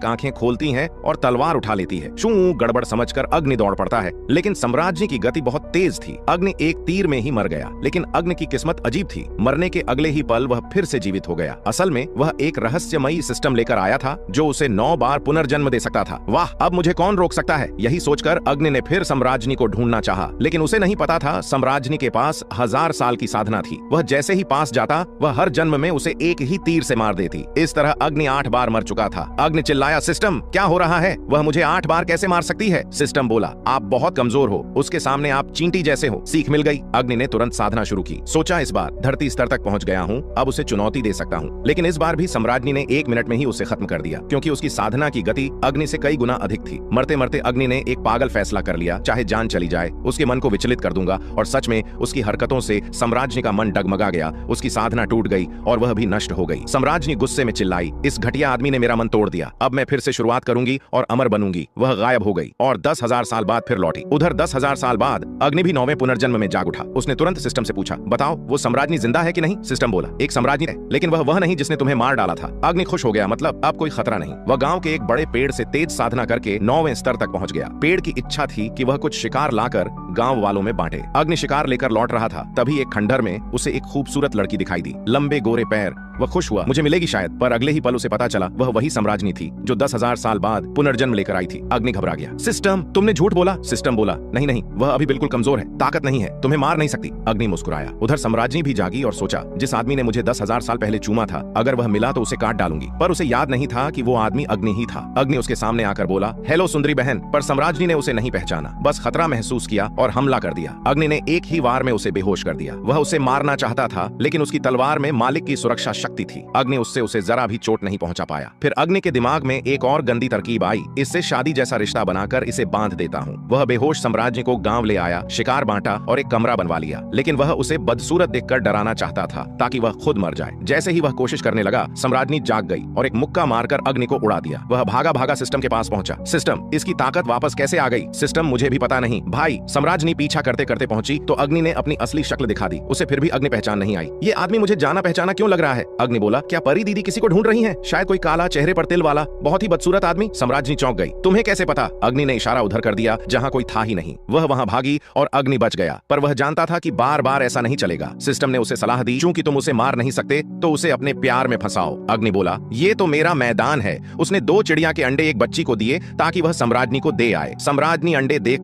आंखें खोलती हैं और तलवार उठा लेती है। शू गड़बड़ समझकर अग्नि दौड़ पड़ता है, लेकिन सम्राज्ञी की गति बहुत तेज थी। अग्नि एक तीर में ही मर गया, लेकिन अग्नि की किस्मत अजीब थी। मरने के अगले ही पल वह फिर से जीवित हो गया। असल में वह एक रहस्यमयी सिस्टम लेकर आया था जो उसे 9 बार पुनर्जन्म दे सकता था। वाह, अब मुझे कौन रोक सकता है। यही सोचकर अग्नि ने फिर सम्राज्ञी को ढूंढना चाहा, लेकिन उसे नहीं पता था सम्राज्ञी के पास 1000 साल की साधना थी। वह जैसे ही पास जाता वह हर जन्म में उसे एक ही तीर से मार देती। इस तरह अग्नि 8 बार मर चुका था। अग्नि चिल्लाया, सिस्टम क्या हो रहा है? वह मुझे 8 बार कैसे मार सकती है? सिस्टम बोला, आप बहुत कमजोर हो, उसके सामने आप चींटी जैसे हो। सीख मिल गई। अग्नि ने तुरंत साधना शुरू की। सोचा, इस बार धरती स्तर तक पहुंच गया हूं, अब उसे चुनौती दे सकता हूं। लेकिन इस बार भी सम्राज्ञी ने 1 मिनट में ही उसे खत्म कर दिया, क्योंकि उसकी साधना की गति अग्नि से कई गुना अधिक थी। मरते मरते अग्नि ने एक पागल फैसला कर लिया, चाहे जान चली जाए उसके मन को विचलित कर दूंगा। और सच में उसकी हरकतों से सम्राज्ञी का मन डगमगा गया। उसकी साधना टूट गई और वह भी नष्ट हो गई। सम्राज्ञी गुस्से में चिल्लाई, इस घटिया आदमी ने मेरा मन तोड़ दिया। अब मैं फिर से शुरुआत करूंगी और अमर बनूंगी। वह गायब हो गई और 10,000 साल बाद फिर लौटी। उधर 10,000 साल बाद अग्नि भी 9वें पुनर्जन्म में जाग उठा। उसने तुरंत सिस्टम से पूछा, बताओ वो सम्राज्ञी जिंदा है कि नहीं? सिस्टम बोला, एक सम्राज्ञी है, लेकिन वह नहीं जिसने तुम्हें मार डाला था। अग्नि खुश हो गया, मतलब अब कोई खतरा नहीं। वह गांव के एक बड़े पेड़ से तेज साधना करके 9वें स्तर तक पहुंच गया। पेड़ की इच्छा थी कि वह कुछ शिकार लाकर गांव वालों में बांटे। अग्नि शिकार लेकर लौट रहा था, तभी एक खंडहर में उसे एक खूबसूरत लड़की दिखाई दी। लंबे गोरे पैर। वह खुश हुआ, मुझे मिलेगी शायद। पर अगले ही पल उसे पता चला वह वही सम्राज्ञी थी जो 10,000 साल बाद पुनर्जन्म लेकर आई थी। अग्नि घबरा गया, सिस्टम तुमने झूठ बोला। सिस्टम बोला, नहीं नहीं, वह अभी बिल्कुल कमजोर है, ताकत नहीं है, तुम्हें मार नहीं सकती। अग्नि मुस्कुराया। उधर सम्राज्ञी भी जागी और सोचा, जिस आदमी ने मुझे 10,000 साल पहले चूमा था, अगर वह मिला तो उसे काट डालूंगी। पर उसे याद नहीं था कि वो आदमी अग्नि ही था। अग्नि उसके सामने आकर बोला, हेलो सुंदरी बहन। पर सम्राज्ञी ने उसे नहीं पहचाना, बस खतरा महसूस किया और हमला कर दिया। अग्नि ने एक ही वार में उसे बेहोश कर दिया। वह उसे मारना चाहता था, लेकिन उसकी तलवार में मालिक की सुरक्षा शक्ति थी। अग्नि उससे उसे जरा भी चोट नहीं पहुंचा पाया। फिर अग्नि के दिमाग में एक और गंदी तरकीब आई, इससे शादी जैसा रिश्ता बनाकर इसे बांध देता हूँ। वह बेहोश सम्राज्ञी को गांव ले आया, शिकार बांटा और एक कमरा बनवा लिया। लेकिन वह उसे बदसूरत देखकर डराना चाहता था ताकि वह खुद मर जाए। जैसे ही वह कोशिश करने लगा, सम्राज्ञी जाग गई और एक मुक्का मारकर अग्नि को उड़ा दिया। वह भागा भागा सिस्टम के पास पहुंचा। सिस्टम, इसकी ताकत वापस कैसे आ गई? सिस्टम, मुझे भी पता नहीं भाई। सम्राज्ञी पीछा करते करते पहुंची तो अग्नि ने अपनी असली शक्ल दिखा दी। उसे फिर भी अग्नि पहचान नहीं आई। ये आदमी मुझे जाना पहचाना क्यों लग रहा है? अग्नि बोला, क्या परी दीदी किसी को ढूंढ रही हैं? शायद कोई काला, चेहरे पर तिल वाला, बहुत ही बदसूरत आदमी। सम्राज्ञी चौंक गई, तुम्हें कैसे पता? अग्नि ने इशारा उधर कर दिया जहां कोई था ही नहीं। वह वहां भागी और अग्नि बच गया। पर वह जानता था कि बार बार ऐसा नहीं चलेगा। सिस्टम ने उसे सलाह दी, चूंकि तुम उसे मार नहीं सकते तो उसे अपने प्यार में फंसाओ। अग्नि बोला, ये तो मेरा मैदान है। उसने 2 चिड़िया के अंडे एक बच्ची को दिए ताकि वह सम्राज्ञी को दे आए। सम्राज्ञी अंडे देख